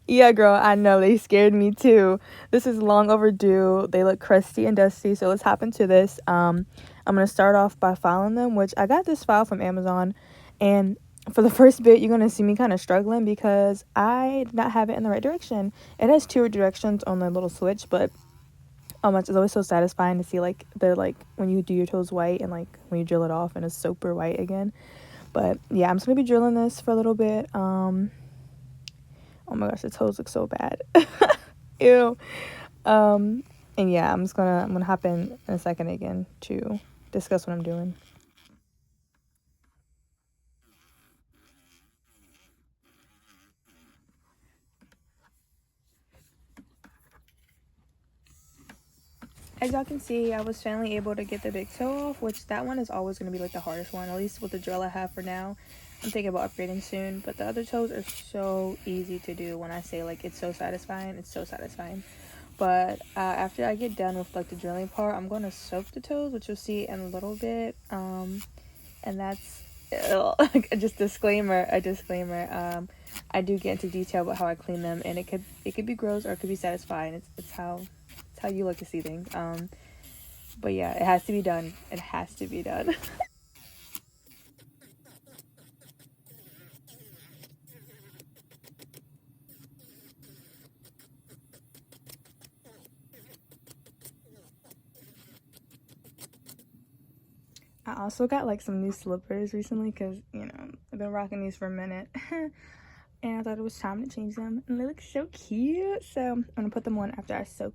Yeah, girl, I know. They scared me too. This is long overdue. They look crusty and dusty, so let's hop into this. I'm gonna start off by filing them, which I got this file from Amazon, and for the first bit, you're gonna see me kind of struggling because I did not have it in the right direction. It has two directions on the little switch, but it's always so satisfying to see like they're like when you do your toes white and like when you drill it off and it's super white again. But yeah, I'm just gonna be drilling this for a little bit. Oh my gosh, the toes look so bad. Ew. Um, and yeah, I'm gonna hop in a second again to discuss what I'm doing. As y'all can see, I was finally able to get the big toe off, which that one is always gonna be like the hardest one, at least with the drill I have for now. I'm thinking about upgrading soon, but the other toes are so easy to do. When I say like it's so satisfying, it's so satisfying. But after I get done with like the drilling part, I'm gonna soak the toes, which you'll see in a little bit. And that's just a disclaimer. I do get into detail about how I clean them, and it could be gross or it could be satisfying. It's how you like to see things. But yeah, it has to be done. It has to be done. I also got like some new slippers recently because I've been rocking these for a minute. And I thought it was time to change them, and they look so cute. So I'm gonna put them on after I soak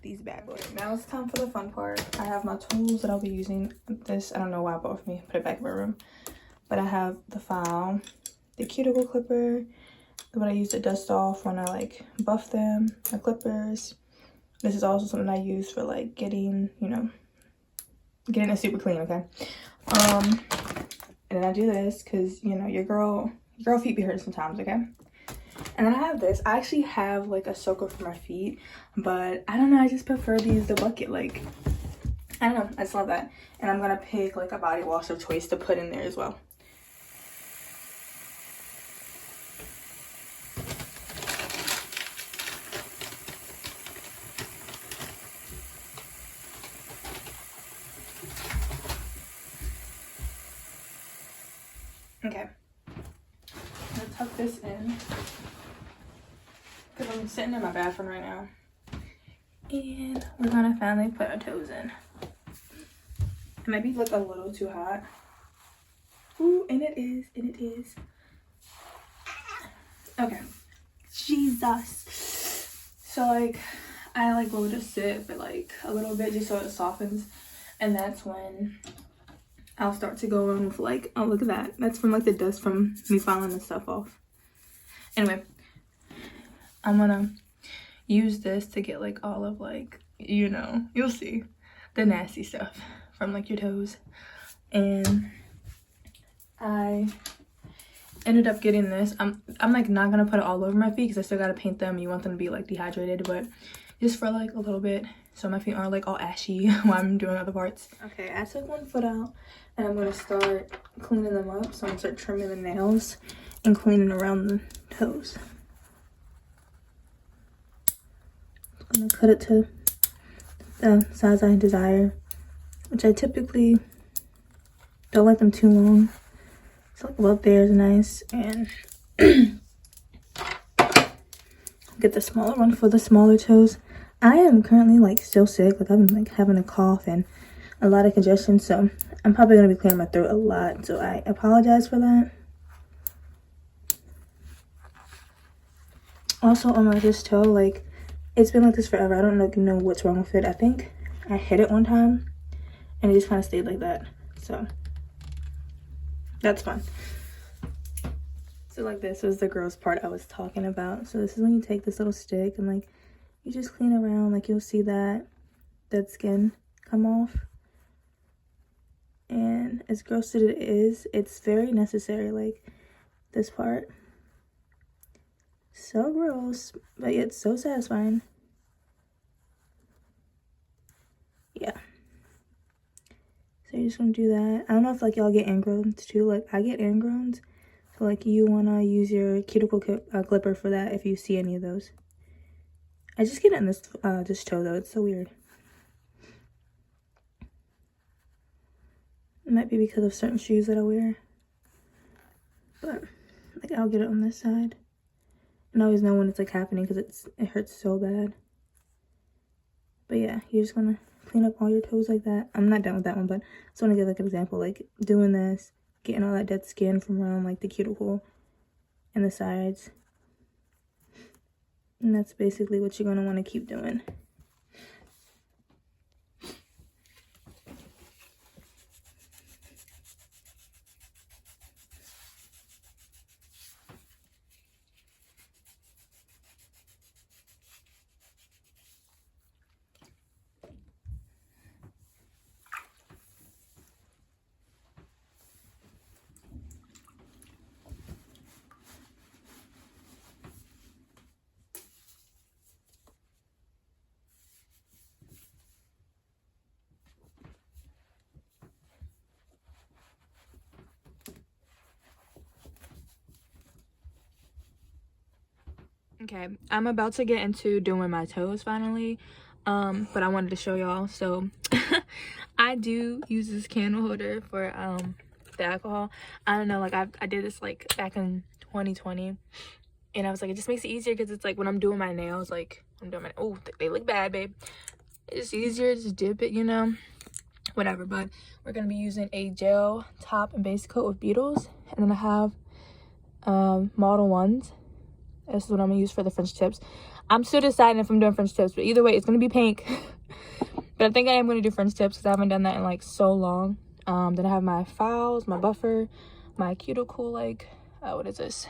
these bad boys. Now it's time for the fun part. I have my tools that I'll be using. This, I don't know why I bought with me, put it back in my room. But I have the file, the cuticle clipper, what I use to dust off when I like buff them, the clippers. This is also something I use for like getting it super clean, okay? And then I do this because your girl feet be hurting sometimes, okay? And then I have this. I actually have like a soaker for my feet, but I don't know, I just prefer to use the bucket. Like, I don't know, I just love that. And I'm gonna pick like a body wash of choice to put in there as well. Okay, I'm gonna tuck this in because I'm sitting in my bathroom right now. And we're gonna finally put our toes in. It might be look a little too hot. Ooh, and it is. Okay. Jesus. So like, I like will just sit for like a little bit just so it softens. And that's when I'll start to go in with like, oh look at that. That's from like the dust from me filing the stuff off. Anyway, I'm gonna use this to get like all of like, you'll see the nasty stuff from like your toes. And I ended up getting this. I'm like not gonna put it all over my feet because I still gotta paint them. You want them to be like dehydrated, but just for like a little bit so my feet aren't like all ashy while I'm doing other parts. Okay, I took one foot out and I'm gonna start cleaning them up. So I'm gonna start trimming the nails and cleaning around the toes. I'm gonna cut it to the size I desire, which I typically don't like them too long. So like about there is nice, and get the smaller one for the smaller toes. I am currently like still sick. Like I've been like having a cough and a lot of congestion, so I'm probably gonna be clearing my throat a lot. So I apologize for that. Also on my this toe, like it's been like this forever. I don't know what's wrong with it. I think I hit it one time and it just kind of stayed like that. So that's fun. So like this was the gross part I was talking about. So this is when you take this little stick and like you just clean around, like you'll see that dead skin come off. And as gross as it is, it's very necessary. Like this part, so gross, but yet so satisfying. Yeah. So you're just gonna do that. I don't know if like y'all get ingrowns too. Like I get ingrowns, So like you want to use your cuticle clipper for that if you see any of those. I just get it in this toe though. It's so weird. It might be because of certain shoes that I wear. But like I'll get it on this side. And I always know when it's like happening because it hurts so bad. But yeah, you're just gonna clean up all your toes like that. I'm not done with that one, but I just want to give like an example, like doing this, getting all that dead skin from around like the cuticle and the sides. And that's basically what you're gonna want to keep doing. Okay, I'm about to get into doing my toes finally, but I wanted to show y'all. So I do use this candle holder for the alcohol. I don't know, like I did this like back in 2020, and I was like, it just makes it easier because it's like when I'm doing my nails, like oh, they look bad, babe. It's easier to just dip it, you know, whatever. But we're gonna be using a gel top and base coat with Beetles, and then I have Model 1s. This is what I'm gonna use for the French tips. I'm still deciding if I'm doing French tips, but either way, it's gonna be pink. But I think I am gonna do French tips because I haven't done that in like so long. Then I have my files, my buffer, my cuticle, like, what is this?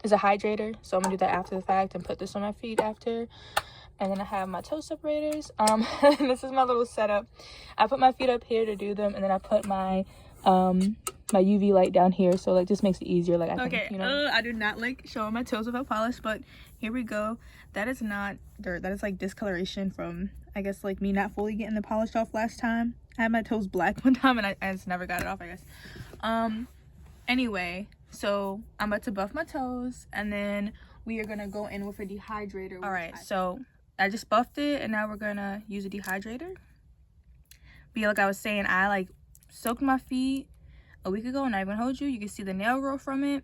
It's a hydrator. So I'm gonna do that after the fact and put this on my feet after. And then I have my toe separators. This is my little setup. I put my feet up here to do them, and then I put my my UV light down here, so like this makes it easier. Like I think, you know, I do not like showing my toes without polish, but here we go. That is not dirt, that is like discoloration from, I guess, like me not fully getting the polish off last time. I had my toes black one time and I just never got it off, I guess. Anyway, so I'm about to buff my toes, and then we are gonna go in with a dehydrator. All right, so I just buffed it, and now we're gonna use a dehydrator. But yeah, like I was saying, I like soaked my feet a week ago, and I even hold you can see the nail growth from it.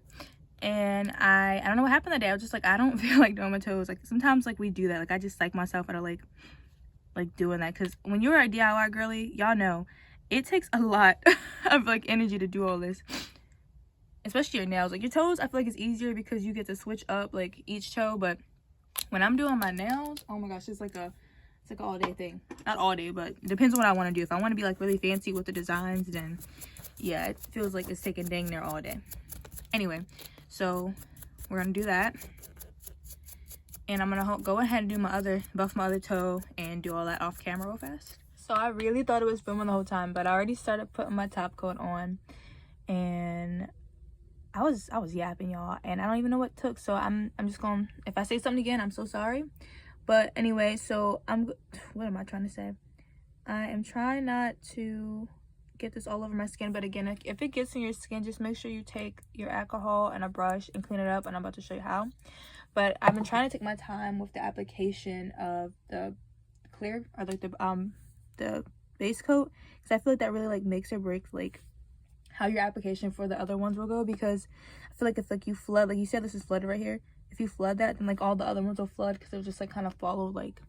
And I don't know what happened that day. I was just like, I don't feel like doing my toes. Like sometimes like we do that, like I just psych myself out of like doing that, because when you're a DIY girly, y'all know it takes a lot of like energy to do all this, especially your nails. Like your toes, I feel like it's easier because you get to switch up like each toe, but when I'm doing my nails, oh my gosh, it's like an all day thing. Not all day, but it depends on what I want to do. If I want to be like really fancy with the designs, then yeah, it feels like it's taking dang near all day. Anyway, so we're gonna do that, and I'm gonna go ahead and buff my other toe and do all that off camera real fast. So I really thought it was filming the whole time, but I already started putting my top coat on, and I was yapping, y'all, and I don't even know what took. So I'm just gonna, if I say something again, I'm so sorry. But anyway, so what am I trying to say? I am trying not to get this all over my skin, but again, if it gets in your skin, just make sure you take your alcohol and a brush and clean it up, and I'm about to show you how. But I've been trying to take my time with the application of the clear, or like the base coat, because I feel like that really like makes or breaks like how your application for the other ones will go. Because I feel like if like you flood, like you said, this is flooded right here, if you flood that, then like all the other ones will flood because it'll just like kind of follow like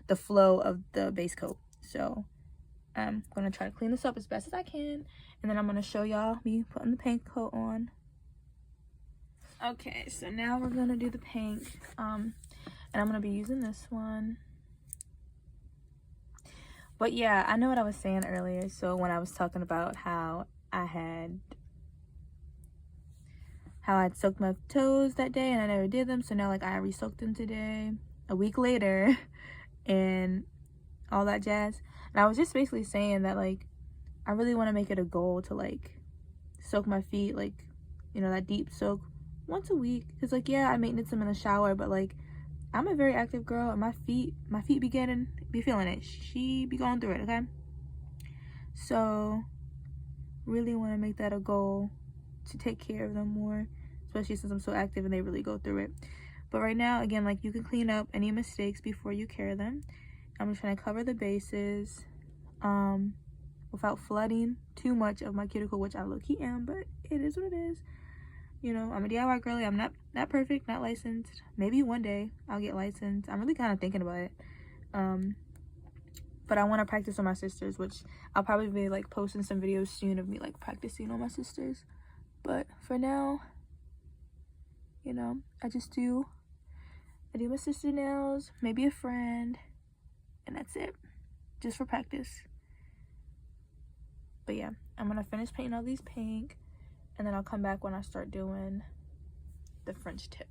the flow of the base coat. So I'm gonna try to clean this up as best as I can, and then I'm gonna show y'all me putting the paint coat on. Okay, so now we're gonna do the pink, and I'm gonna be using this one. But yeah, I know what I was saying earlier. So when I was talking about how I had soaked my toes that day and I never did them, so now like I re-soaked them today, a week later, and all that jazz. And I was just basically saying that like I really want to make it a goal to like soak my feet, like, you know, that deep soak once a week. Because like, yeah, I maintenance them in the shower, but like I'm a very active girl, and my feet be feeling it. She be going through it, okay? So really want to make that a goal to take care of them more. especially since I'm so active and they really go through it. But right now, again, like, you can clean up any mistakes before you care them. I'm just trying to cover the bases without flooding too much of my cuticle, which I low-key am, but it is what it is. You know, I'm a DIY girly. I'm not perfect, not licensed. Maybe one day I'll get licensed. I'm really kind of thinking about it. But I want to practice on my sisters, which I'll probably be like posting some videos soon of me like practicing on my sisters. But for now, you know, I do my sister nails, maybe a friend, and that's it, just for practice. But yeah, I'm gonna finish painting all these pink, and then I'll come back when I start doing the French tip.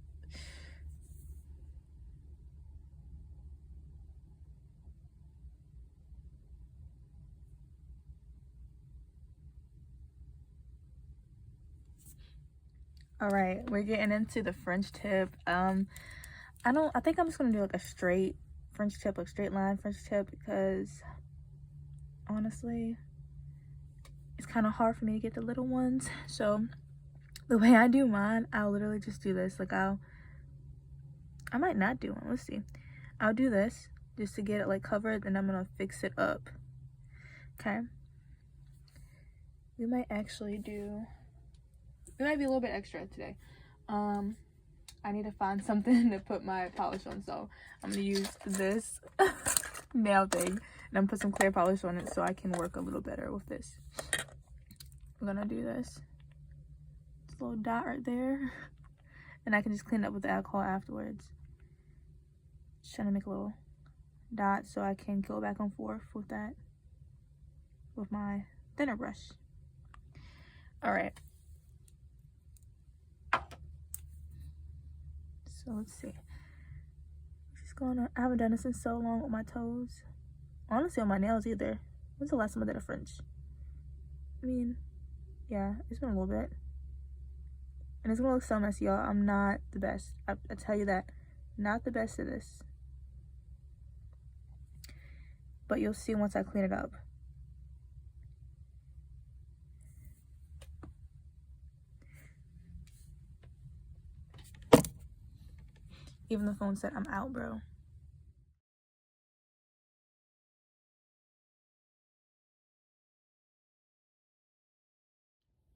All right, we're getting into the French tip. I think I'm just gonna do like a straight French tip, like straight line French tip, because honestly, it's kind of hard for me to get the little ones. So the way I do mine, I'll literally just do this. Like I might not do one. Let's see. I'll do this just to get it like covered, and I'm gonna fix it up. Okay. We might be a little bit extra today. I need to find something to put my polish on, so I'm gonna use this nail thing, and I'm gonna put some clear polish on it so I can work a little better with this. I'm gonna do this. This little dot right there, and I can just clean it up with the alcohol afterwards. Just trying to make a little dot so I can go back and forth with that with my thinner brush. All right. So let's see. Just going on. I haven't done this in so long with my toes. Honestly, on my nails either. When's the last time I did a French? I mean, yeah, it's been a little bit. And it's gonna look so messy, y'all. I'm not the best. I tell you that. Not the best at this. But you'll see once I clean it up. Even the phone said I'm out, bro.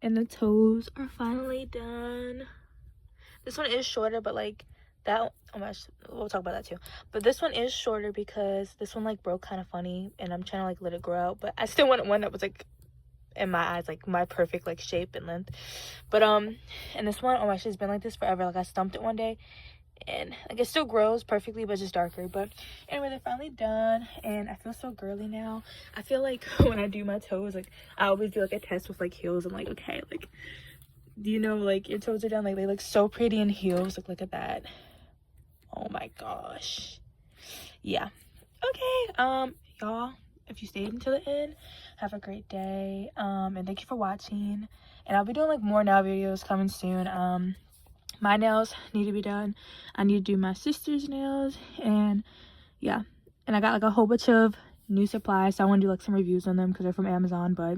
And the toes are finally done. This one is shorter, but like that, oh my gosh, we'll talk about that too. But this one is shorter because this one like broke kind of funny, and I'm trying to like let it grow out. But I still want one that was like, in my eyes, like my perfect like shape and length. But and this one, oh my gosh, it's been like this forever. Like I stumped it one day, and like it still grows perfectly, but just darker. But anyway, they're finally done, and I feel so girly now. I feel like when I do my toes, like I always do like a test with like heels. I'm like, okay, like, do you know like your toes are done? Like they look so pretty in heels. Like look at that. Oh my gosh. Yeah. Okay. Y'all, if you stayed until the end, have a great day. And thank you for watching. And I'll be doing like more nail videos coming soon. My nails need to be done. I need to do my sister's nails, and yeah, and I got like a whole bunch of new supplies, so I want to do like some reviews on them because they're from Amazon. But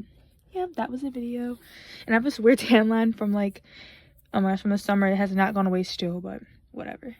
yeah, that was the video. And I have this weird tan line from like, oh my gosh, from the summer. It has not gone away still, but whatever.